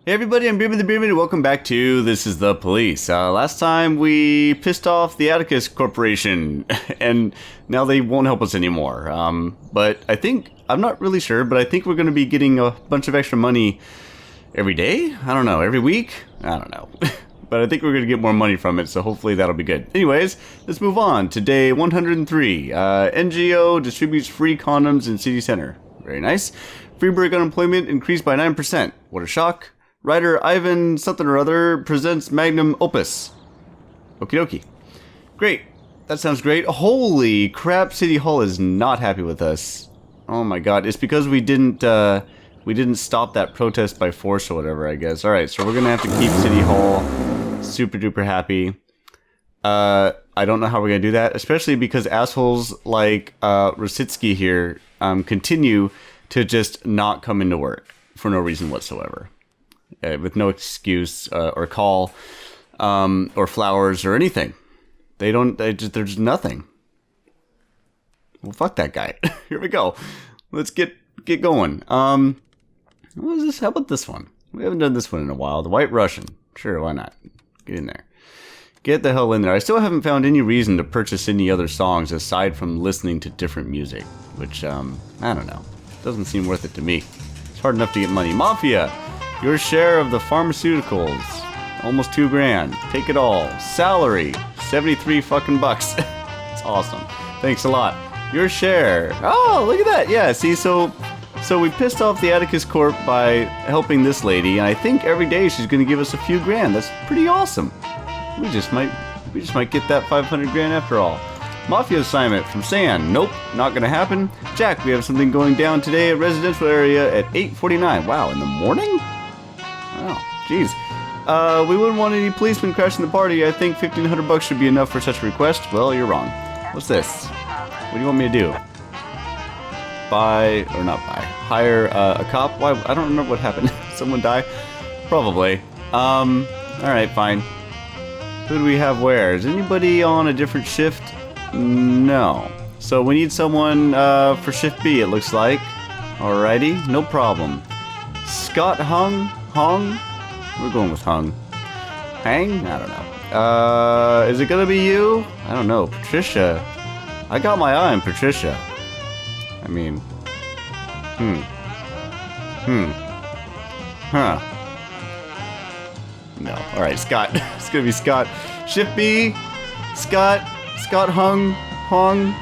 Hey everybody, I'm BehrmanTheBeerman and welcome back to This is the Police. Last time we pissed off the Atticus Corporation and now they won't help us anymore. But I think, I'm not really sure, but I think we're going to be getting a bunch of extra money every day? I don't know, every week? I don't know. But I think we're going to get more money from it, so hopefully that'll be good. Anyways, let's move on to day 103. NGO distributes free condoms in city center. Very nice. Freeburg unemployment increased by 9%. What a shock. Writer Ivan something or other presents magnum opus. Okie dokie. Great. That sounds great. Holy crap, City Hall is not happy with us. Oh my god. It's because we didn't stop that protest by force or whatever, I guess. Alright, so we're gonna have to keep City Hall super duper happy. I don't know how we're gonna do that, especially because assholes like Rositsky here continue to just not come into work for no reason whatsoever. With no excuse or call or flowers or anything. There's nothing. Well, fuck that guy. Here we go. Let's get going. What is this? How about this one? We haven't done this one in a while. The White Russian. Sure, why not? Get in there. Get the hell in there. I still haven't found any reason to purchase any other songs aside from listening to different music. Which, I don't know. Doesn't seem worth it to me. It's hard enough to get money. Mafia! Your share of the pharmaceuticals, almost $2,000. Take it all. Salary, 73 fucking bucks. It's awesome. Thanks a lot. Your share. Oh, look at that. Yeah. See, so we pissed off the Atticus Corp by helping this lady, and I think every day she's going to give us a few grand. That's pretty awesome. We just might get that 500 grand after all. Mafia assignment from San. Nope, not gonna happen. Jack, we have something going down today at residential area at 8:49. Wow, in the morning? Wow, jeez. We wouldn't want any policemen crashing the party. I think 1,500 bucks should be enough for such a request. Well, you're wrong. What's this? What do you want me to do? Hire a cop? Why? I don't remember what happened. Someone die? Probably. Alright, fine. Who do we have where? Is anybody on a different shift? No. So we need someone for shift B, it looks like. Alrighty, no problem. Scott Hung? We're going with Hung. Hang? I don't know. Is it gonna be you? I don't know. Patricia. I got my eye on Patricia. I mean, Huh. No. Alright, Scott. It's gonna be Scott. Shift B. Scott Hung. Huang.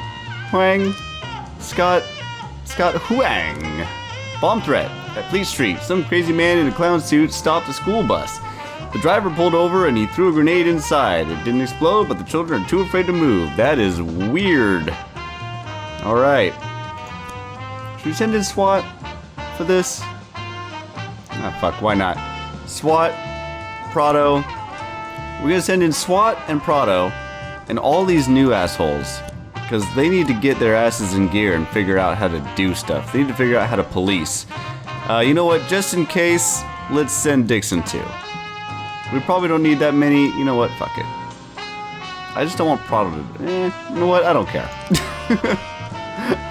Scott Huang. Bomb threat at Fleet Street. Some crazy man in a clown suit stopped a school bus. The driver pulled over and he threw a grenade inside. It didn't explode, but the children are too afraid to move. That is weird. Alright. Should we send in SWAT for this? Ah, fuck, why not? SWAT, Prado. We're gonna send in SWAT and Prado and all these new assholes. Because they need to get their asses in gear and figure out how to do stuff. They need to figure out how to police. You know what? Just in case, let's send Dixon too. We probably don't need that many. You know what? Fuck it. I just don't want Prado to... you know what? I don't care.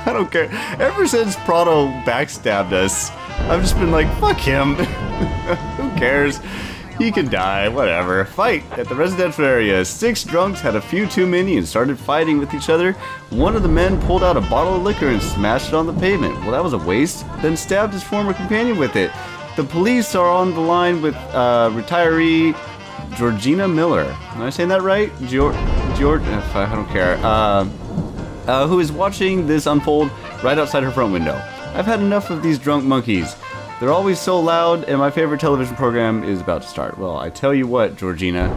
I don't care. Ever since Prado backstabbed us, I've just been like, fuck him. Who cares? He can die, whatever. Fight at the residential area. 6 drunks had a few too many and started fighting with each other. One of the men pulled out a bottle of liquor and smashed it on the pavement. Well, that was a waste. Then stabbed his former companion with it. The police are on the line with retiree Georgina Miller. Am I saying that right? George, I don't care. Who is watching this unfold right outside her front window. I've had enough of these drunk monkeys. They're always so loud, and my favorite television program is about to start. Well, I tell you what, Georgina,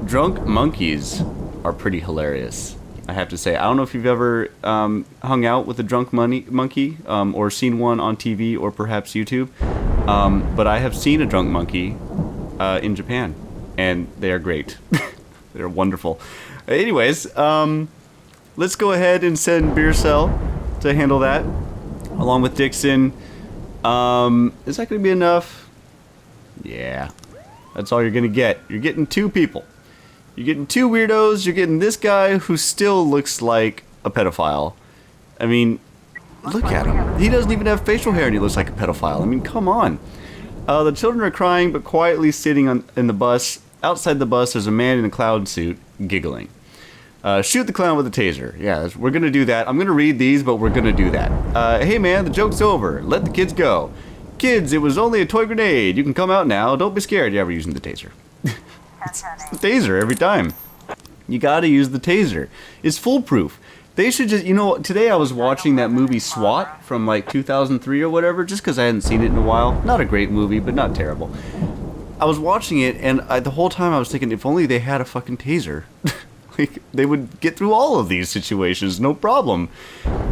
drunk monkeys are pretty hilarious, I have to say. I don't know if you've ever hung out with a drunk monkey, or seen one on TV or perhaps YouTube, but I have seen a drunk monkey in Japan, and they are great. They're wonderful. Anyways, let's go ahead and send Beer Cell to handle that, along with Dixon. Is that going to be enough? Yeah. That's all you're going to get. You're getting 2 people. You're getting 2 weirdos. You're getting this guy who still looks like a pedophile. I mean, look at him. He doesn't even have facial hair and he looks like a pedophile. I mean, come on. The children are crying, but quietly sitting in the bus. Outside the bus, there's a man in a clown suit, giggling. Shoot the clown with a taser. Yeah, we're gonna do that. I'm gonna read these, but we're gonna do that. Hey man, the joke's over. Let the kids go. Kids, it was only a toy grenade. You can come out now. Don't be scared. Yeah, we're using the taser. It's the taser every time. You gotta use the taser. It's foolproof. They should just, today I was watching that movie SWAT from like 2003 or whatever, just because I hadn't seen it in a while. Not a great movie, but not terrible. I was watching it, and the whole time I was thinking, if only they had a fucking taser. Like, they would get through all of these situations, no problem.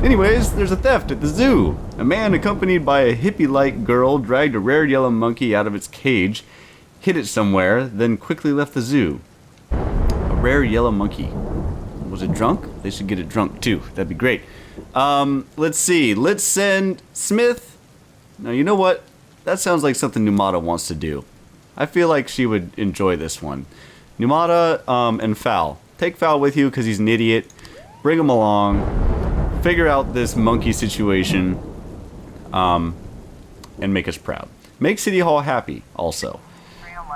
Anyways, there's a theft at the zoo. A man accompanied by a hippie-like girl dragged a rare yellow monkey out of its cage, hid it somewhere, then quickly left the zoo. A rare yellow monkey. Was it drunk? They should get it drunk too. That'd be great. Let's see. Let's send Smith. Now, you know what? That sounds like something Numata wants to do. I feel like she would enjoy this one. Numata and Fowl. Take Fowl with you because he's an idiot. Bring him along. Figure out this monkey situation. And make us proud. Make City Hall happy also.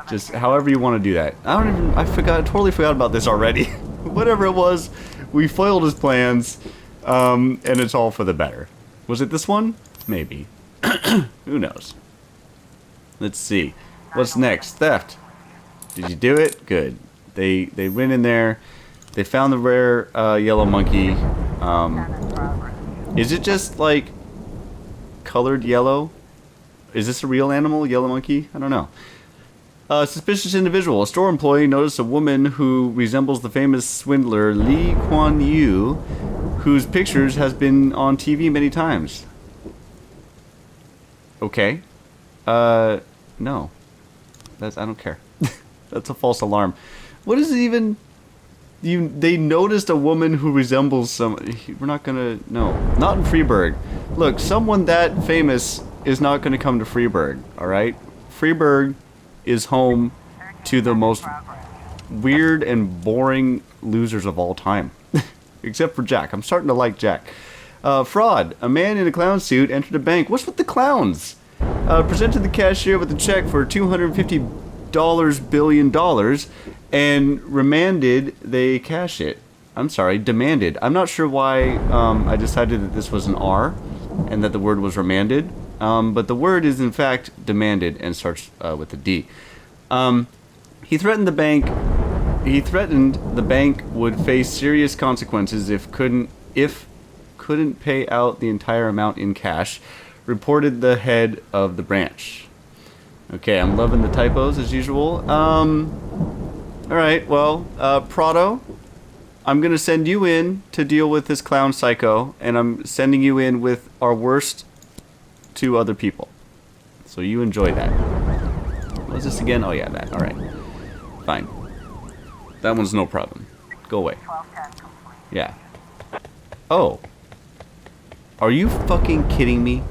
Just however you want to do that. I totally forgot about this already. Whatever it was, we foiled his plans, and it's all for the better. Was it this one? Maybe. Who knows? Let's see. What's next? Theft. Did you do it? Good. They went in there. They found the rare yellow monkey. Is it just like colored yellow? Is this a real animal, yellow monkey? I don't know. Suspicious individual. A store employee noticed a woman who resembles the famous swindler Lee Kuan Yew, whose pictures has been on TV many times. Okay. No. I don't care. That's a false alarm. What is it even? They noticed a woman who resembles some. We're not gonna. No, not in Freeburg. Look, someone that famous is not gonna come to Freeburg. All right, Freeburg is home to the most weird and boring losers of all time. Except for Jack. I'm starting to like Jack. Fraud. A man in a clown suit entered a bank. What's with the clowns? Presented the cashier with a check for $250 billion and remanded they cash it. I'm sorry, demanded. I'm not sure why I decided that this was an R and that the word was remanded. But the word is in fact demanded and starts with a D. He threatened the bank. He threatened the bank would face serious consequences if couldn't pay out the entire amount in cash. Reported the head of the branch. Okay, I'm loving the typos as usual. All right. Well, Prado, I'm gonna send you in to deal with this clown psycho, and I'm sending you in with our worst two other people. So you enjoy that. What's this again? Oh yeah, that. All right. Fine. That one's no problem. Go away. Yeah. Oh. Are you fucking kidding me?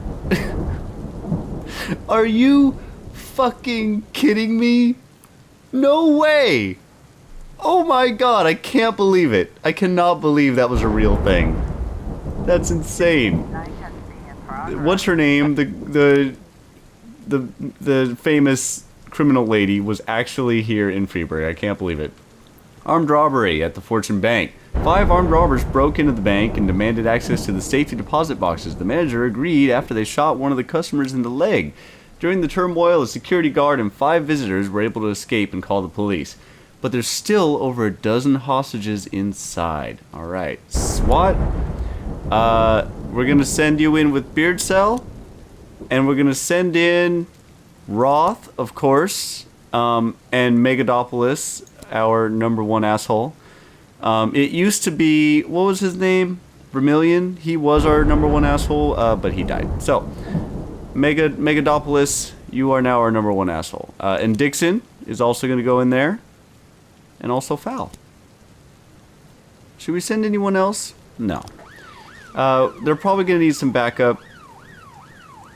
Are you fucking kidding me? No way! Oh my god, I can't believe it. I cannot believe that was a real thing. That's insane. What's her name? The famous criminal lady was actually here in Freeburg. I can't believe it. Armed robbery at the Fortune Bank. 5 armed robbers broke into the bank and demanded access to the safety deposit boxes. The manager agreed after they shot one of the customers in the leg. During the turmoil, a security guard and 5 visitors were able to escape and call the police. But there's still over a dozen hostages inside. Alright, SWAT. We're going to send you in with Beard Cell. And we're going to send in Roth, of course. And Megadopolis, our #1 asshole. It used to be, what was his name? Vermilion. He was our #1 asshole, but he died. So, Megadopolis, you are now our #1 asshole. And Dixon is also going to go in there. And also Foul. Should we send anyone else? No. They're probably going to need some backup.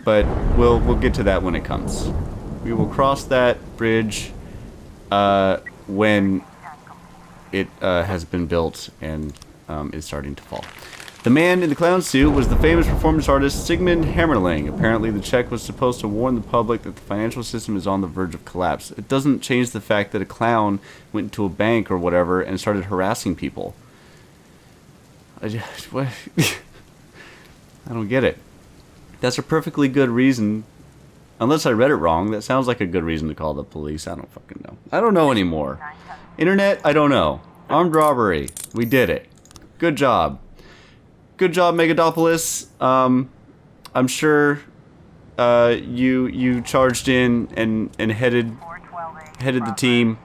But we'll get to that when it comes. We will cross that bridge when it has been built and is starting to fall. The man in the clown suit was the famous performance artist Sigmund Hammerling. Apparently, the check was supposed to warn the public that the financial system is on the verge of collapse. It doesn't change the fact that a clown went into a bank or whatever and started harassing people. What? I don't get it. That's a perfectly good reason. Unless I read it wrong, that sounds like a good reason to call the police. I don't fucking know. I don't know anymore. Internet, I don't know. Armed robbery. We did it. Good job. Good job, Megadopolis. I'm sure you charged in and headed the team.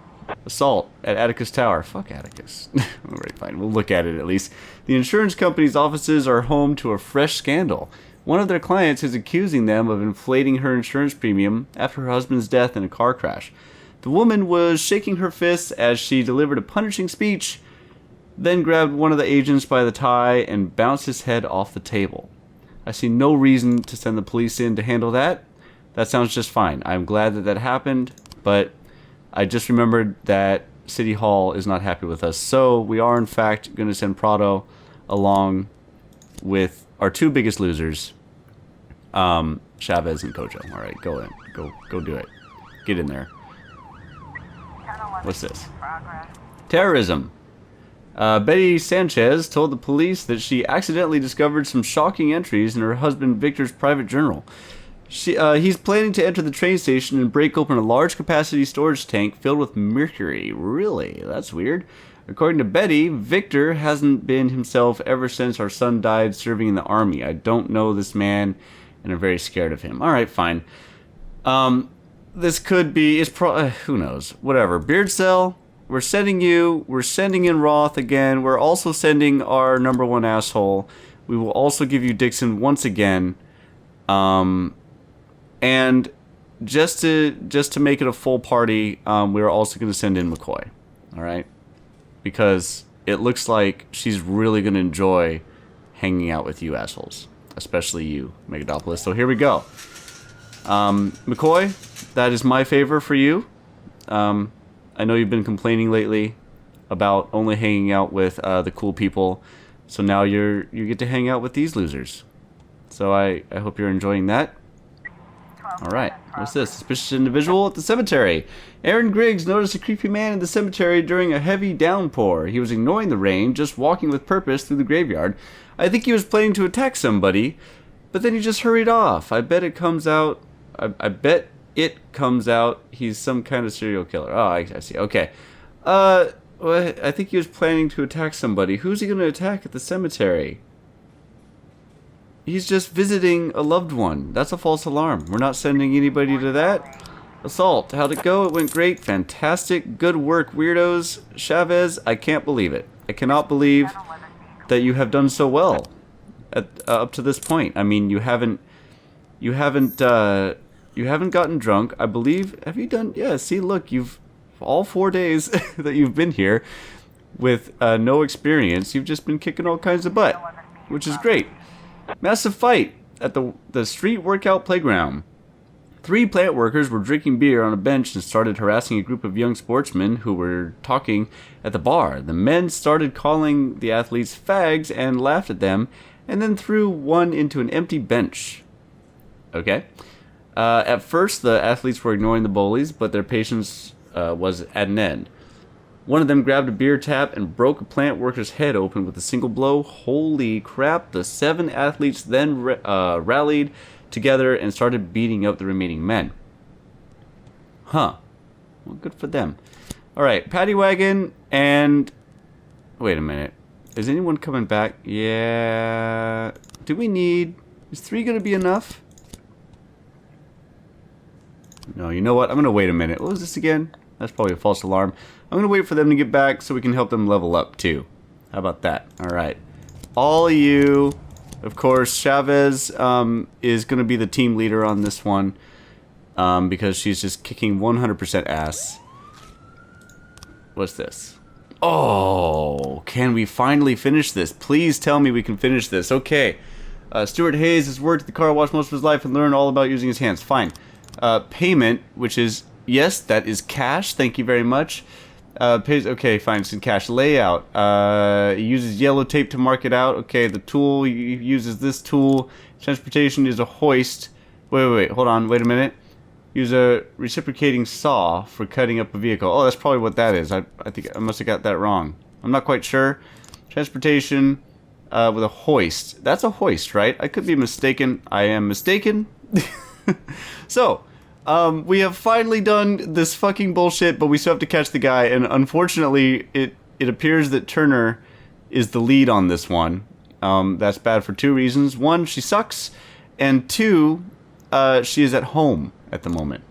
Assault at Atticus Tower. Fuck Atticus. Alright, fine. We'll look at it at least. The insurance company's offices are home to a fresh scandal. One of their clients is accusing them of inflating her insurance premium after her husband's death in a car crash. The woman was shaking her fists as she delivered a punishing speech, then grabbed one of the agents by the tie and bounced his head off the table. I see no reason to send the police in to handle that. That sounds just fine. I'm glad that that happened, but I just remembered that City Hall is not happy with us. So we are, in fact, going to send Prado along with our two biggest losers, Chavez and Kojo. All right, go in. Go do it. Get in there. What's this? Terrorism. Betty Sanchez told the police that she accidentally discovered some shocking entries in her husband Victor's private journal. He's planning to enter the train station and break open a large capacity storage tank filled with mercury. Really? That's weird. According to Betty, Victor hasn't been himself ever since our son died serving in the army. I don't know this man, and I'm very scared of him. Alright, fine. This could be... who knows? Whatever. Beard Cell, we're sending you. We're sending in Roth again. We're also sending our number one asshole. We will also give you Dixon once again. And just to make it a full party, we're also going to send in McCoy. Alright? Because it looks like she's really going to enjoy hanging out with you assholes. Especially you, Megadopolis. So here we go. McCoy, that is my favor for you. I know you've been complaining lately about only hanging out with the cool people. So now you get to hang out with these losers. So I hope you're enjoying that. Alright, what's this? Suspicious individual at the cemetery. Aaron Griggs noticed a creepy man in the cemetery during a heavy downpour. He was ignoring the rain, just walking with purpose through the graveyard. I think he was planning to attack somebody, but then he just hurried off. I bet it comes out he's some kind of serial killer. Oh, I see. Okay. Well, I think he was planning to attack somebody. Who's he going to attack at the cemetery? He's just visiting a loved one. That's a false alarm. We're not sending anybody to that. Assault. How'd it go? It went great. Fantastic. Good work, weirdos. Chavez, I can't believe it. I cannot believe that you have done so well up to this point. I mean, you haven't gotten drunk. I believe. Have you done? Yeah. See, look, you've all 4 days that you've been here with no experience. You've just been kicking all kinds of butt, which is great. Massive fight at the street workout playground. 3 plant workers were drinking beer on a bench and started harassing a group of young sportsmen who were talking at the bar. The men started calling the athletes fags and laughed at them, and then threw one into an empty bench. Okay. At first, the athletes were ignoring the bullies, but their patience was at an end. One of them grabbed a beer tap and broke a plant worker's head open with a single blow. Holy crap. The 7 athletes then rallied together and started beating up the remaining men. Huh. Well, good for them. Alright, Paddy Wagon and... Wait a minute. Is anyone coming back? Yeah... Do we need... Is 3 going to be enough? No, you know what? I'm going to wait a minute. What was this again? That's probably a false alarm. I'm going to wait for them to get back so we can help them level up too. How about that? Alright. All of you, of course, Chavez is going to be the team leader on this one because she's just kicking 100% ass. What's this? Oh, can we finally finish this? Please tell me we can finish this. Okay. Stuart Hayes has worked at the car wash most of his life and learned all about using his hands. Fine. Payment, which is... Yes, that is cash. Thank you very much. Pays, okay, fine, it's in cash. Layout. Uses yellow tape to mark it out. Okay, the tool, uses this tool. Transportation is a hoist. Wait, hold on, wait a minute. Use a reciprocating saw for cutting up a vehicle. Oh, that's probably what that is. I think I must have got that wrong. I'm not quite sure. Transportation with a hoist. That's a hoist, right? I could be mistaken. I am mistaken. So, we have finally done this fucking bullshit, but we still have to catch the guy, and unfortunately, it appears that Turner is the lead on this one. That's bad for two reasons. One, she sucks, and two, she is at home at the moment.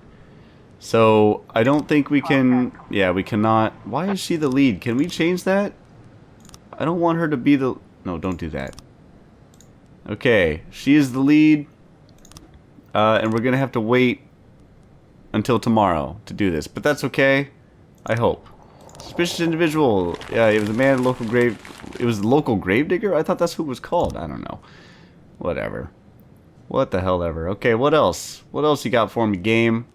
So, I don't think we can... Yeah, we cannot... Why is she the lead? Can we change that? I don't want her to be the... No, don't do that. Okay, she is the lead, and we're gonna have to wait until tomorrow to do this, but that's okay. I hope. Suspicious individual. Yeah, it was a man, local grave. It was the local gravedigger. I thought that's who it was called. I don't know. Whatever. What the hell ever. Okay, what else? What else you got for me, game?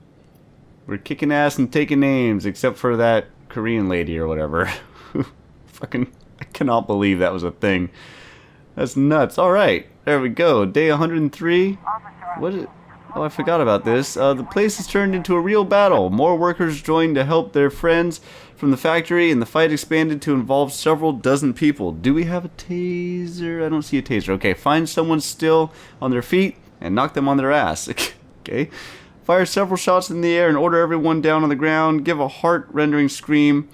We're kicking ass and taking names, except for that Korean lady or whatever. Fucking, I cannot believe that was a thing. That's nuts. All right, there we go. Day 103. What is it? Oh, I forgot about this. The place has turned into a real battle. More workers joined to help their friends from the factory, and the fight expanded to involve several dozen people. Do we have a taser? I don't see a taser. Okay, find someone still on their feet and knock them on their ass. Okay. Fire several shots in the air and order everyone down on the ground. Give a heart-rending scream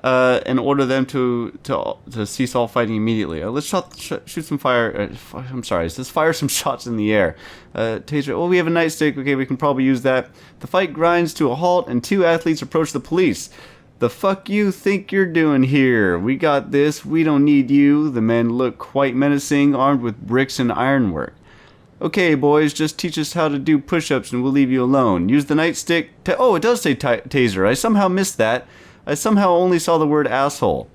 and order them to cease all fighting immediately. Let's shoot some fire. I'm sorry. Let's fire some shots in the air. Taser. Oh, we have a nightstick. Okay, we can probably use that. The fight grinds to a halt, and two athletes approach the police. The fuck you think you're doing here? We got this. We don't need you. The men look quite menacing, armed with bricks and ironwork. Okay, boys, just teach us how to do push-ups, and we'll leave you alone. Use the nightstick. Oh, it does say taser. I somehow missed that. I somehow only saw the word asshole.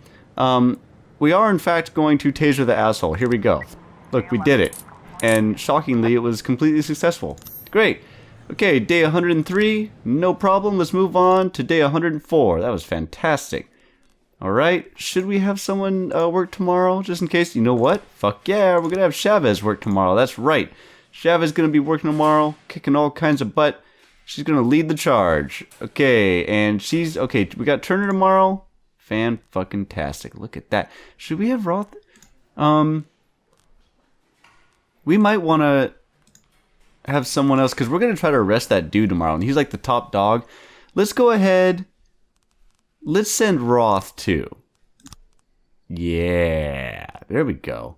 We are, in fact, going to taser the asshole. Here we go. Look, we did it. And shockingly, it was completely successful. Great. Okay, day 103. No problem. Let's move on to day 104. That was fantastic. Alright. Should we have someone work tomorrow? Just in case. You know what? Fuck yeah. We're going to have Chavez work tomorrow. That's right. Chavez is going to be working tomorrow. Kicking all kinds of butt. She's going to lead the charge. Okay, and she's... Okay, we got Turner tomorrow. Fan-fucking-tastic. Look at that. Should we have Roth? We might want to have someone else, because we're going to try to arrest that dude tomorrow, and he's like the top dog. Let's go ahead. Let's send Roth too. Yeah, there we go.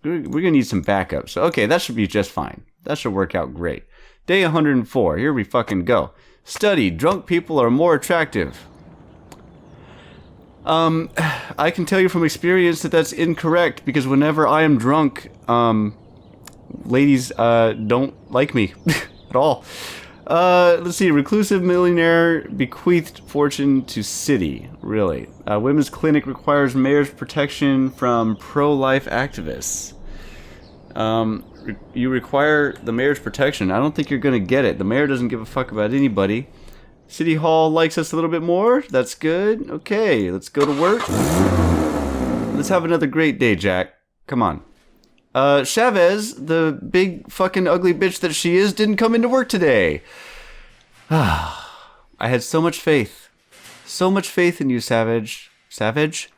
We're going to need some backup. So, okay, that should be just fine. That should work out great. Day 104. Here we fucking go. Study. Drunk people are more attractive. I can tell you from experience that that's incorrect, because whenever I am drunk, ladies don't like me at all. Let's see. Reclusive millionaire bequeathed fortune to city. Really. Women's clinic requires mayor's protection from pro-life activists. You require the mayor's protection. I don't think you're going to get it. The mayor doesn't give a fuck about anybody. City Hall likes us a little bit more. That's good. Okay, let's go to work. Let's have another great day, Jack. Come on. Chavez, the big fucking ugly bitch that she is, didn't come into work today. I had so much faith. So much faith in you, Savage. Savage?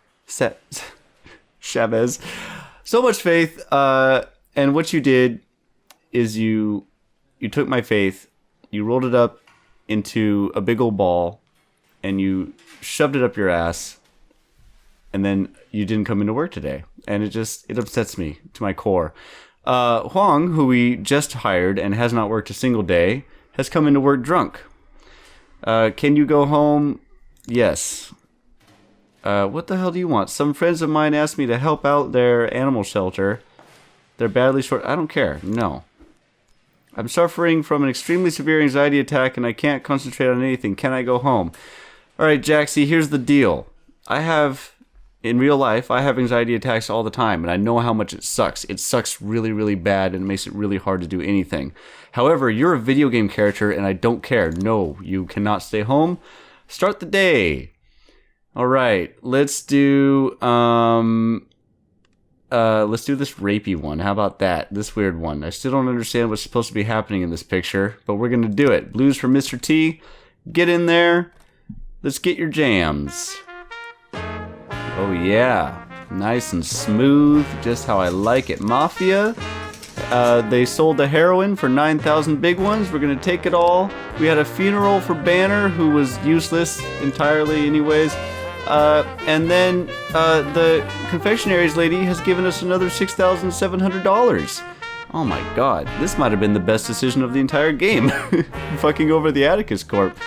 Chavez. So much faith, and what you did is you took my faith, you rolled it up into a big old ball, and you shoved it up your ass, and then you didn't come into work today. And it upsets me to my core. Huang, who we just hired and has not worked a single day, has come into work drunk. Can you go home? Yes. What the hell do you want? Some friends of mine asked me to help out their animal shelter. They're badly short. I don't care. No. I'm suffering from an extremely severe anxiety attack and I can't concentrate on anything. Can I go home? Alright, Jaxie, here's the deal. In real life, I have anxiety attacks all the time, and I know how much it sucks. It sucks really, really bad, and it makes it really hard to do anything. However, you're a video game character, and I don't care. No, you cannot stay home. Start the day. Alright, let's do this rapey one. How about that? This weird one. I still don't understand what's supposed to be happening in this picture, but we're gonna do it. Blues for Mr. T. Get in there. Let's get your jams. Oh yeah. Nice and smooth, just how I like it. Mafia. They sold the heroin for 9,000 big ones. We're gonna take it all. We had a funeral for Banner, who was useless entirely anyways. And then the confectionaries lady has given us another $6,700. Oh my god, this might have been the best decision of the entire game. Fucking over the Atticus Corp.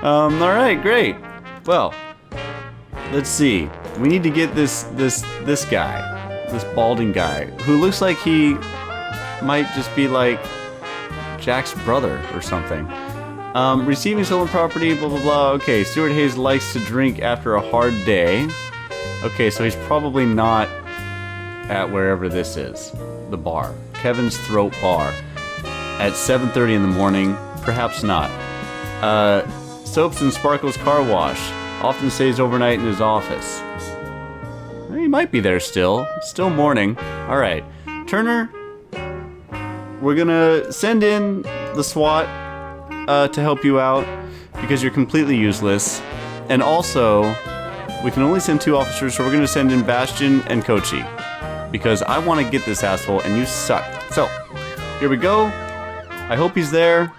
Alright, great. Well, let's see. We need to get this guy. This balding guy, who looks like he might just be like Jack's brother or something. Receiving stolen property, blah blah blah. Okay, Stuart Hayes likes to drink after a hard day. Okay, so he's probably not at wherever this is. The bar. Kevin's Throat Bar. At 7:30 in the morning. Perhaps not. Soaps and Sparkles Car Wash. Often stays overnight in his office. He might be there still. It's still morning. Alright. Turner, we're gonna send in the SWAT to help you out because you're completely useless. And also, we can only send 2 officers, so we're gonna send in Bastion and Kochi because I want to get this asshole and you suck. So, here we go. I hope he's there.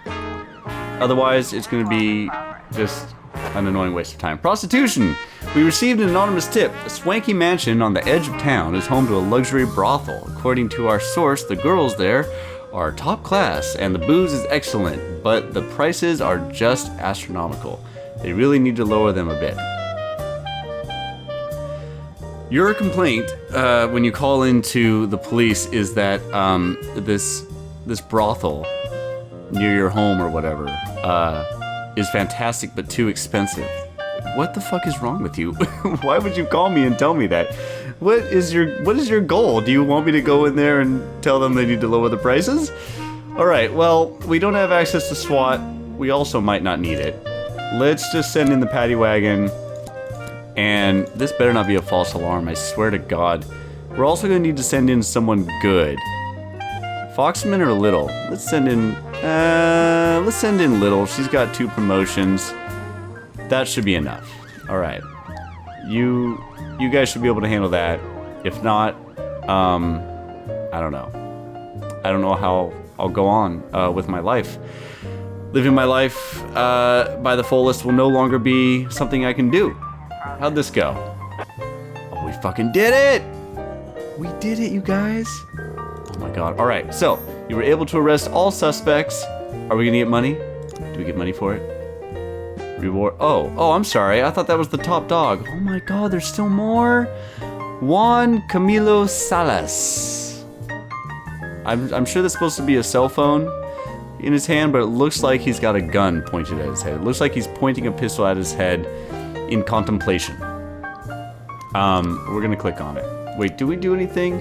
Otherwise, it's gonna be just an annoying waste of time. Prostitution! We received an anonymous tip. A swanky mansion on the edge of town is home to a luxury brothel. According to our source, the girls there are top class and the booze is excellent, but the prices are just astronomical. They really need to lower them a bit. Your complaint when you call into the police is that this brothel near your home or whatever is fantastic but too expensive. What the fuck is wrong with you? Why would you call me and tell me that? What is your goal? Do you want me to go in there and tell them they need to lower the prices? Alright, well, we don't have access to SWAT. We also might not need it. Let's just send in the paddy wagon. And this better not be a false alarm, I swear to God. We're also going to need to send in someone good. Foxman or Little? Let's send in Little. She's got 2 promotions. That should be enough. Alright. You guys should be able to handle that. If not, I don't know. I don't know how I'll go on with my life. Living my life by the fullest will no longer be something I can do. How'd this go? Oh, we fucking did it! We did it, you guys. Oh my god. Alright, so, you were able to arrest all suspects. Are we gonna get money? Do we get money for it? Reward. Oh, I'm sorry. I thought that was the top dog. Oh my god, there's still more. Juan Camilo Salas. I'm sure that's supposed to be a cell phone in his hand, but it looks like he's got a gun pointed at his head. It looks like he's pointing a pistol at his head in contemplation. We're gonna click on it. Wait, do we do anything?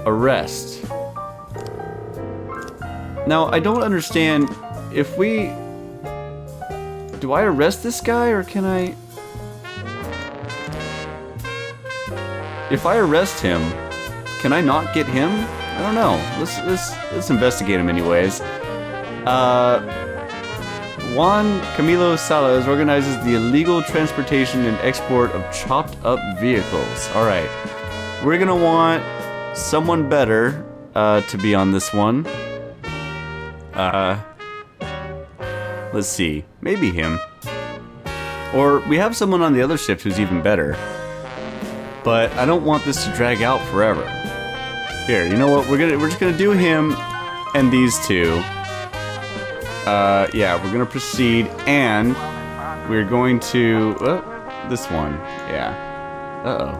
Arrest. Now, I don't understand if we... Do I arrest this guy, or can I... If I arrest him, can I not get him? I don't know. Let's investigate him anyways. Juan Camilo Salas organizes the illegal transportation and export of chopped up vehicles. Alright. We're gonna want someone better to be on this one. Let's see. Maybe him. Or we have someone on the other shift who's even better. But I don't want this to drag out forever. Here, you know what? We're just gonna do him and these 2. Yeah, we're gonna proceed, and we're going to this one. Yeah. Uh-oh.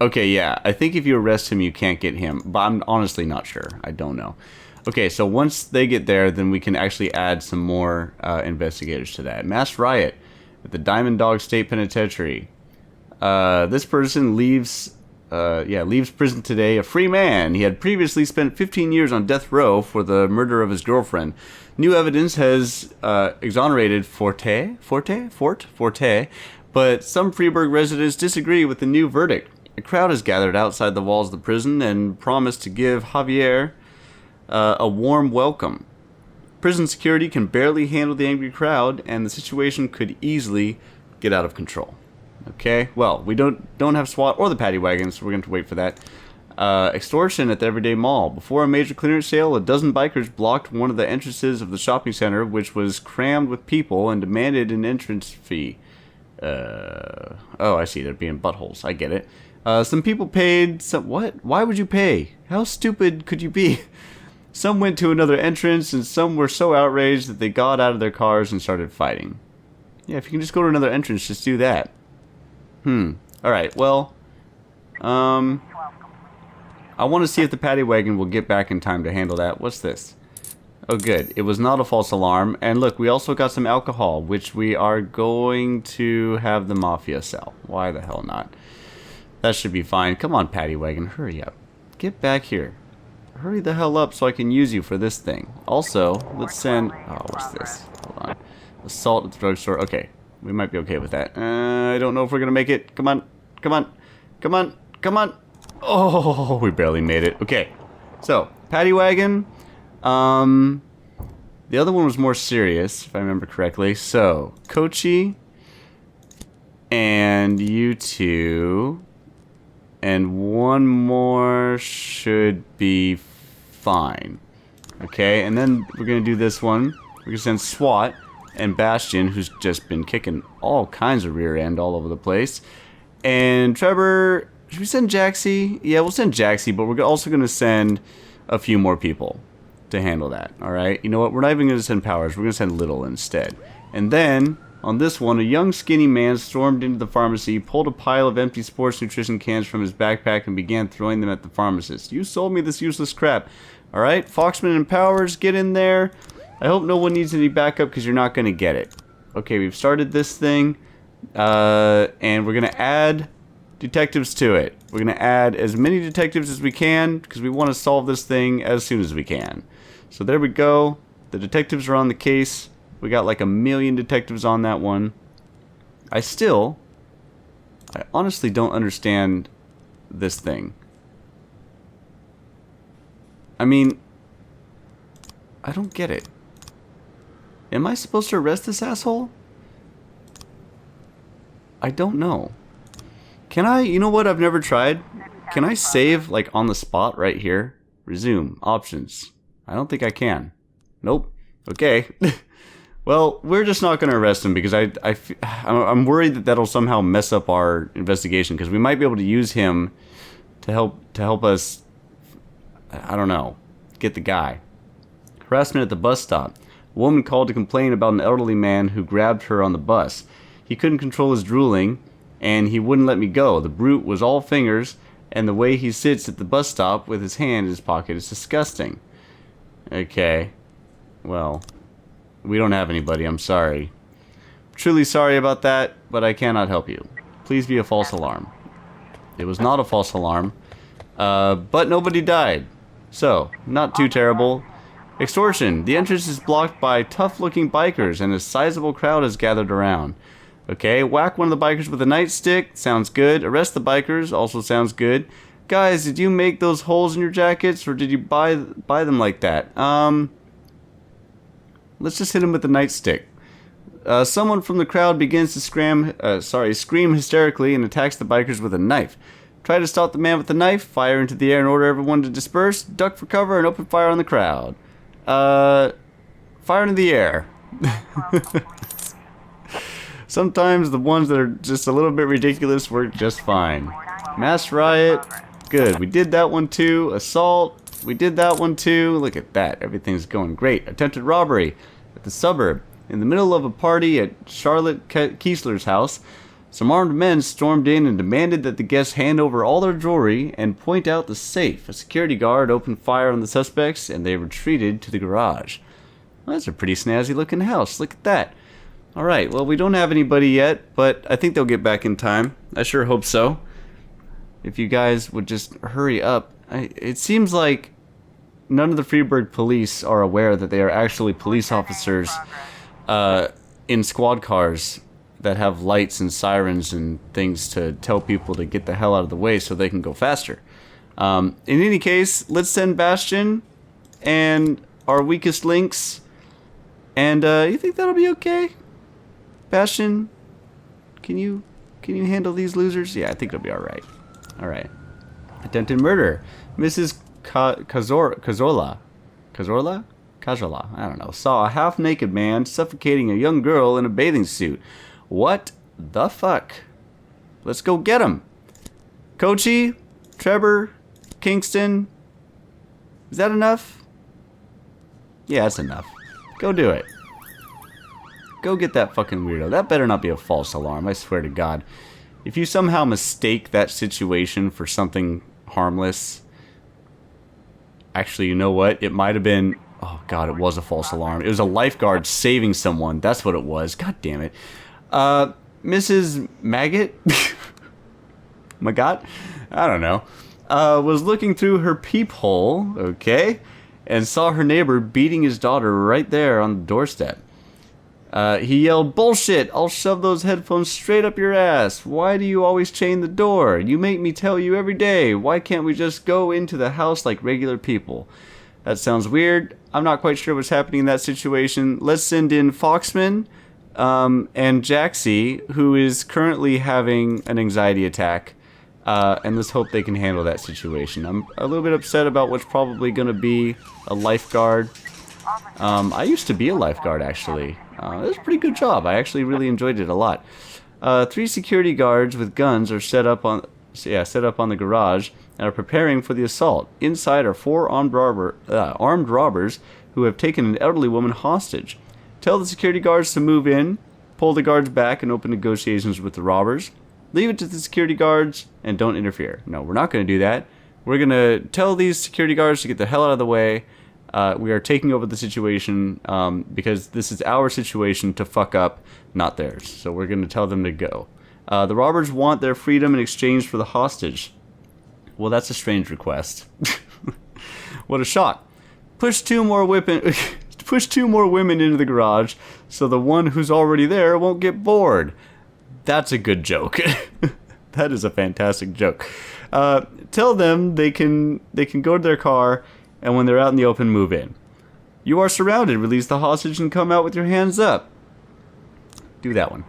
Okay, yeah. I think if you arrest him, you can't get him, but I'm honestly not sure. I don't know. Okay, so once they get there, then we can actually add some more investigators to that. Mass riot at the Diamond Dog State Penitentiary. This person leaves leaves prison today a free man. He had previously spent 15 years on death row for the murder of his girlfriend. New evidence has exonerated Forte, but some Freeburg residents disagree with the new verdict. A crowd has gathered outside the walls of the prison and promised to give Javier a warm welcome. Prison security can barely handle the angry crowd, and the situation could easily get out of control. Okay, well, we don't have SWAT or the paddy wagon, so we're going to wait for that. Extortion at the Everyday Mall. Before a major clearance sale, a dozen bikers blocked one of the entrances of the shopping center, which was crammed with people, and demanded an entrance fee. Oh, I see. They're being buttholes. I get it. Some people paid. What? Why would you pay? How stupid could you be? Some went to another entrance, and some were so outraged that they got out of their cars and started fighting. Yeah, if you can just go to another entrance, just do that. Alright, well, I want to see if the paddy wagon will get back in time to handle that. What's this? Oh, good. It was not a false alarm. And look, we also got some alcohol, which we are going to have the mafia sell. Why the hell not? That should be fine. Come on, paddy wagon, hurry up. Get back here. Hurry the hell up so I can use you for this thing. Also, let's send... Oh, what's this? Hold on. Assault at the drugstore. Okay. We might be okay with that. I don't know if we're going to make it. Come on. Come on. Come on. Come on. Oh, we barely made it. Okay. So, paddy wagon. The other one was more serious, if I remember correctly. So, Kochi. And you two. And one more should be fine. Okay, and then we're going to do this one. We're going to send SWAT. And Bastion, who's just been kicking all kinds of rear end all over the place. And Trevor, should we send Jaxie? Yeah, we'll send Jaxie, but we're also going to send a few more people to handle that, alright? You know what, we're not even going to send Powers, we're going to send Little instead. And then, on this one, a young skinny man stormed into the pharmacy, pulled a pile of empty sports nutrition cans from his backpack, and began throwing them at the pharmacist. You sold me this useless crap. Alright, Foxman and Powers, get in there. I hope no one needs any backup because you're not going to get it. Okay, we've started this thing. And we're going to add detectives to it. We're going to add as many detectives as we can because we want to solve this thing as soon as we can. So there we go. The detectives are on the case. We got like 1 million detectives on that one. I honestly don't understand this thing. I mean, I don't get it. Am I supposed to arrest this asshole? I don't know. Can I? You know what I've never tried? Can I save, like, on the spot right here? Resume. Options. I don't think I can. Nope. Okay. Well, we're just not going to arrest him because I'm worried that that'll somehow mess up our investigation because we might be able to use him to help us, I don't know, get the guy. Harassment at the bus stop. A woman called to complain about an elderly man who grabbed her on the bus. He couldn't control his drooling, and he wouldn't let me go. The brute was all fingers, and the way he sits at the bus stop with his hand in his pocket is disgusting. Okay. Well, we don't have anybody. I'm sorry. Truly sorry about that, but I cannot help you. Please be a false alarm. It was not a false alarm, but nobody died. So, not too terrible. Extortion. The entrance is blocked by tough-looking bikers, and a sizable crowd has gathered around. Okay, whack one of the bikers with a nightstick. Sounds good. Arrest the bikers. Also sounds good. Guys, did you make those holes in your jackets, or did you buy them like that? Let's just hit him with the nightstick. Someone from the crowd begins to scream hysterically and attacks the bikers with a knife. Try to stop the man with the knife, fire into the air and order everyone to disperse, duck for cover, and open fire on the crowd. Fire into the air. Sometimes the ones that are just a little bit ridiculous work just fine. Mass riot. Good. We did that one too. Assault. We did that one too. Look at that. Everything's going great. Attempted robbery at the suburb. In the middle of a party at Charlotte Kiesler's house, some armed men stormed in and demanded that the guests hand over all their jewelry and point out the safe. A security guard opened fire on the suspects and they retreated to the garage. Well, that's a pretty snazzy looking house. Look at that. Alright, well, we don't have anybody yet, but I think they'll get back in time. I sure hope so. if you guys would just hurry up. It seems like none of the Freeburg police are aware that they are actually police officers in squad cars that have lights and sirens and things to tell people to get the hell out of the way so they can go faster. In any case, let's send Bastion and our weakest links. And you think that'll be okay? Bastion, can you handle these losers? Yeah, I think it'll be alright. Alright. Attempted murder. Mrs. Cazorla? I don't know. Saw a half-naked man suffocating a young girl in a bathing suit. What the fuck? Let's go get him. Kochi, Trevor, Kingston. Is that enough? Yeah, that's enough. Go do it. Go get that fucking weirdo. That better not be a false alarm, I swear to God. If you somehow mistake that situation for something harmless... Actually, you know what? It might have been... Oh, God, it was a false alarm. It was a lifeguard saving someone. That's what it was. God damn it. Mrs. Maggot? Maggot? I don't know. Was looking through her peephole, okay, and saw her neighbor beating his daughter right there on the doorstep. He yelled, "Bullshit! I'll shove those headphones straight up your ass. Why do you always chain the door? You make me tell you every day. Why can't we just go into the house like regular people?" That sounds weird. I'm not quite sure what's happening in that situation. Let's send in Foxman and Jaxie, who is currently having an anxiety attack. And let's hope they can handle that situation. I'm a little bit upset about what's probably going to be a lifeguard. I used to be a lifeguard, actually. It was a pretty good job. I actually really enjoyed it a lot. 3 security guards with guns are set up on the garage and are preparing for the assault. Inside are 4 armed robbers who have taken an elderly woman hostage. Tell the security guards to move in, pull the guards back, and open negotiations with the robbers. Leave it to the security guards and don't interfere. No, we're not going to do that. We're going to tell these security guards to get the hell out of the way. We are taking over the situation because this is our situation to fuck up, not theirs. So we're going to tell them to go. The robbers want their freedom in exchange for the hostage. Well, that's a strange request. What a shock. Push 2 more women into the garage so the one who's already there won't get bored. That's a good joke. That is a fantastic joke. Tell them they can go to their car, and when they're out in the open, move in. You are surrounded. Release the hostage and come out with your hands up. Do that one.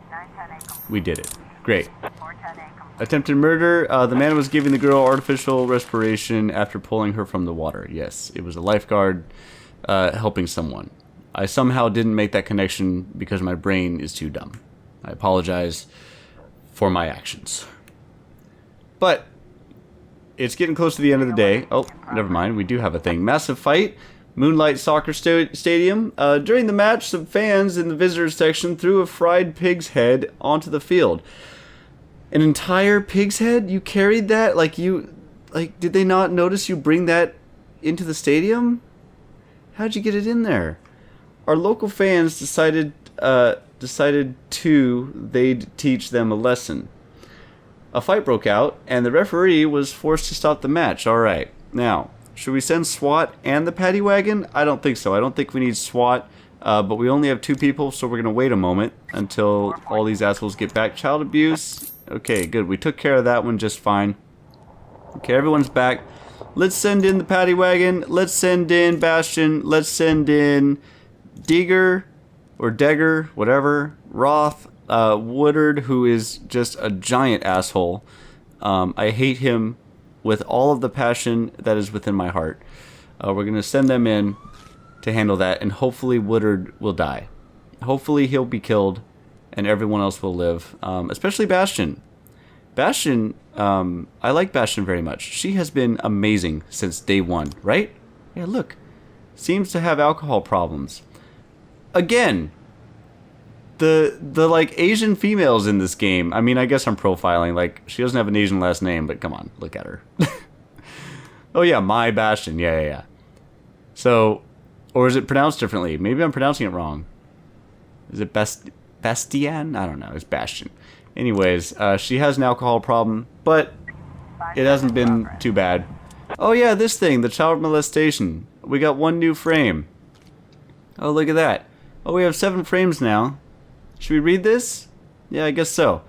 We did it. Great. Attempted murder. The man was giving the girl artificial respiration after pulling her from the water. Yes, it was a lifeguard helping someone. I somehow didn't make that connection because my brain is too dumb. I apologize for my actions. But it's getting close to the end of the day. Oh, never mind. We do have a thing. Massive fight. Moonlight Soccer Stadium. During the match, some fans in the visitors section threw a fried pig's head onto the field. An entire pig's head? You carried that? Did they not notice you bring that into the stadium? How'd you get it in there? Our local fans decided they'd teach them a lesson. A fight broke out, and the referee was forced to stop the match. Alright, now, should we send SWAT and the paddy wagon? I don't think so. I don't think we need SWAT, but we only have 2 people, so we're going to wait a moment until all these assholes get back. Child abuse. Okay, good. We took care of that one just fine. Okay, everyone's back. Let's send in the paddy wagon. Let's send in Bastion. Let's send in Deeger, or Degger, whatever. Roth. Woodard, who is just a giant asshole. I hate him with all of the passion that is within my heart. We're going to send them in to handle that, and hopefully Woodard will die. Hopefully he'll be killed, and everyone else will live, especially Bastion. Bastion, I like Bastion very much. She has been amazing since day 1, right? Yeah, look. Seems to have alcohol problems. Again, the like Asian females in this game. I mean, I guess I'm profiling. Like, she doesn't have an Asian last name, but come on, look at her. Oh yeah, my Bastion. Yeah. So, or is it pronounced differently? Maybe I'm pronouncing it wrong. Is it Bastian? I don't know. It's Bastion. Anyways, she has an alcohol problem, but it hasn't been too bad. Oh yeah, this thing, the child molestation. We got 1 new frame. Oh, look at that. Oh, we have 7 frames now. Should we read this? Yeah, I guess so.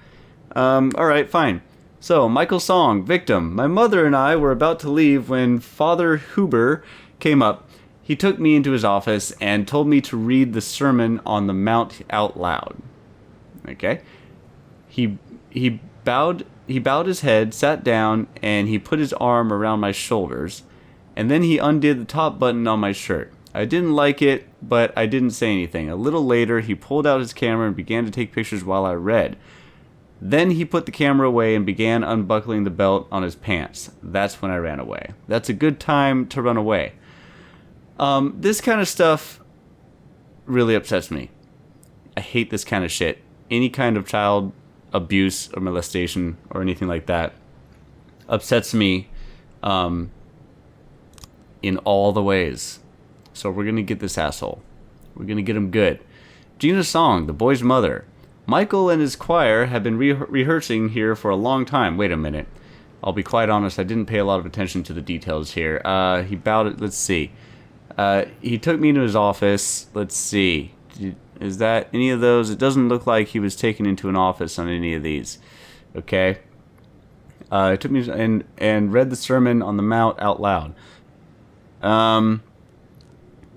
Alright, fine. So, Michael Song, victim. My mother and I were about to leave when Father Huber came up. He took me into his office and told me to read the Sermon on the Mount out loud. Okay. He bowed his head, sat down, and he put his arm around my shoulders, and then he undid the top button on my shirt. I didn't like it, but I didn't say anything. A little later, he pulled out his camera and began to take pictures while I read. Then he put the camera away and began unbuckling the belt on his pants. That's when I ran away. That's a good time to run away. This kind of stuff really upsets me. I hate this kind of shit. Any kind of child abuse or molestation or anything like that upsets me in all the ways. So we're going to get this asshole. We're going to get him good. Gina Song, the boy's mother. Michael and his choir have been rehearsing here for a long time. Wait a minute. I'll be quite honest, I didn't pay a lot of attention to the details here. He bowed it. Let's see. He took me into his office. Let's see. Is that any of those? It doesn't look like he was taken into an office on any of these. Okay. He took me and read the Sermon on the Mount out loud.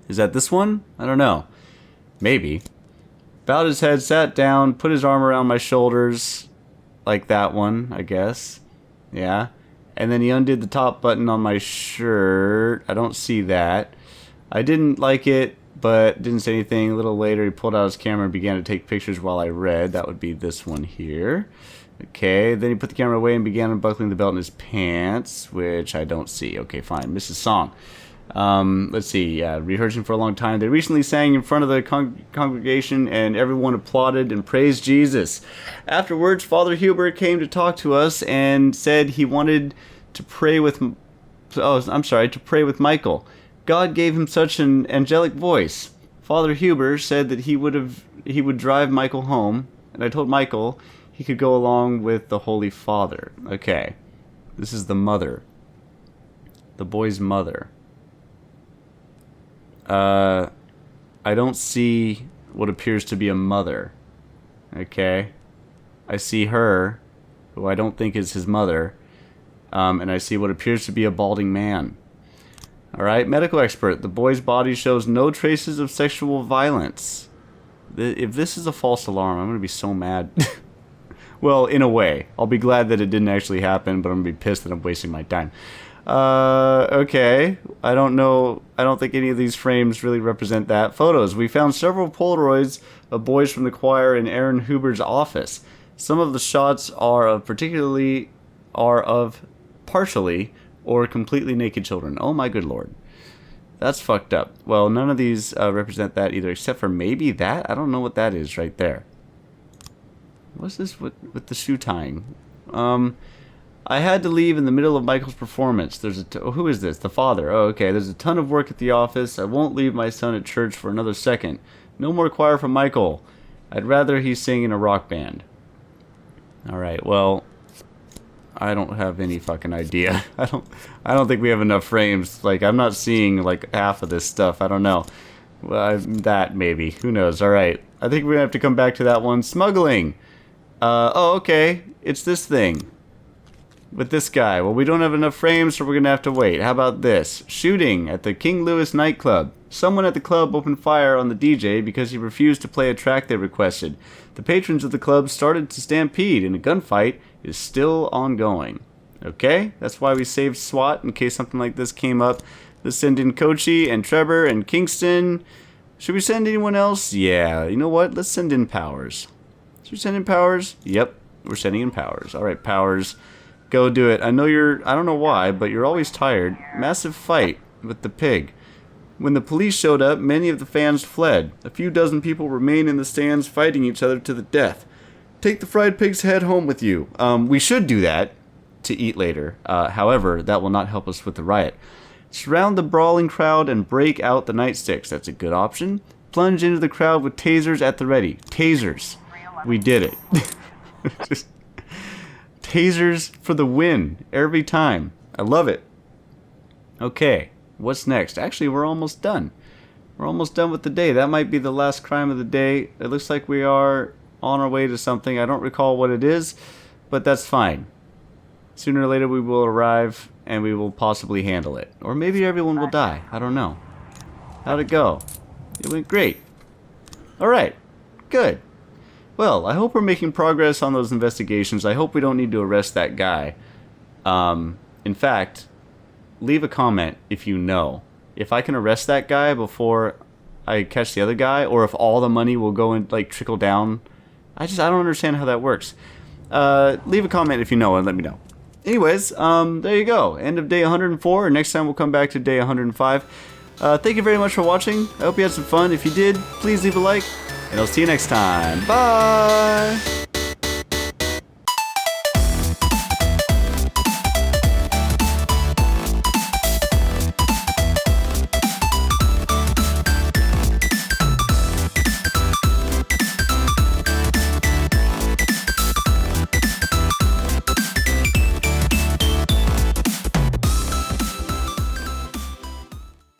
Is that this one? I don't know. Maybe. Bowed his head, sat down, put his arm around my shoulders. Like that one, I guess. Yeah. And then he undid the top button on my shirt. I don't see that. I didn't like it, but didn't say anything. A little later, he pulled out his camera and began to take pictures while I read. That would be this one here. Okay, then he put the camera away and began unbuckling the belt in his pants, which I don't see. Okay, fine. Mrs. Song. Let's see. Rehearsing for a long time. They recently sang in front of the congregation, and everyone applauded and praised Jesus. Afterwards, Father Huber came to talk to us and said he wanted to pray with. To pray with Michael. God gave him such an angelic voice. Father Huber said that he would drive Michael home, and I told Michael he could go along with the Holy Father. Okay, this is the mother, the boy's mother. I don't see what appears to be a mother. Okay, I see her, who I don't think is his mother, and I see what appears to be a balding man. Alright, medical expert. The boy's body shows no traces of sexual violence. If this is a false alarm, I'm going to be so mad. Well, in a way. I'll be glad that it didn't actually happen, but I'm going to be pissed that I'm wasting my time. Okay. I don't know. I don't think any of these frames really represent that. Photos. We found several Polaroids of boys from the choir in Aaron Huber's office. Some of the shots are of partially or completely naked children. Oh my good lord. That's fucked up. Well, none of these represent that either, except for maybe that? I don't know what that is right there. What's this with the shoe tying? I had to leave in the middle of Michael's performance. Who is this? The father. Oh, okay. There's a ton of work at the office. I won't leave my son at church for another second. No more choir for Michael. I'd rather he sing in a rock band. Alright, well, I don't have any fucking idea. I don't think we have enough frames. Like, I'm not seeing like half of this stuff. I don't know. Well, that maybe. Who knows? All right. I think we're gonna have to come back to that one. Smuggling. Oh, okay. It's this thing. With this guy. Well, we don't have enough frames, so we're gonna have to wait. How about this? Shooting at the King Louis nightclub. Someone at the club opened fire on the DJ because he refused to play a track they requested. The patrons of the club started to stampede, and a gunfight is still ongoing. Okay? That's why we saved SWAT in case something like this came up. Let's send in Kochi and Trevor and Kingston. Should we send anyone else? Yeah. You know what? Let's send in Powers. Should we send in Powers? Yep. We're sending in Powers. Alright, Powers. Go do it. I know I don't know why, but you're always tired. Massive fight with the pig. When the police showed up, many of the fans fled. A few dozen people remained in the stands fighting each other to the death. Take the fried pig's head home with you. We should do that to eat later. However, that will not help us with the riot. Surround the brawling crowd and break out the nightsticks. That's a good option. Plunge into the crowd with tasers at the ready. Tasers. We did it. Tasers for the win every time. I love it. Okay, what's next? Actually, we're almost done. We're almost done with the day. That might be the last crime of the day. It looks like we are on our way to something. I don't recall what it is, but that's fine. Sooner or later we will arrive and we will possibly handle it. Or maybe everyone will die. I don't know. How'd it go? It went great. Alright, good. Well, I hope we're making progress on those investigations. I hope we don't need to arrest that guy. In fact, leave a comment if you know. If I can arrest that guy before I catch the other guy, or if all the money will go and like trickle down. I don't understand how that works. Leave a comment if you know and let me know. Anyways, there you go. End of day 104. Next time we'll come back to day 105. Thank you very much for watching. I hope you had some fun. If you did, please leave a like, and I'll see you next time. Bye!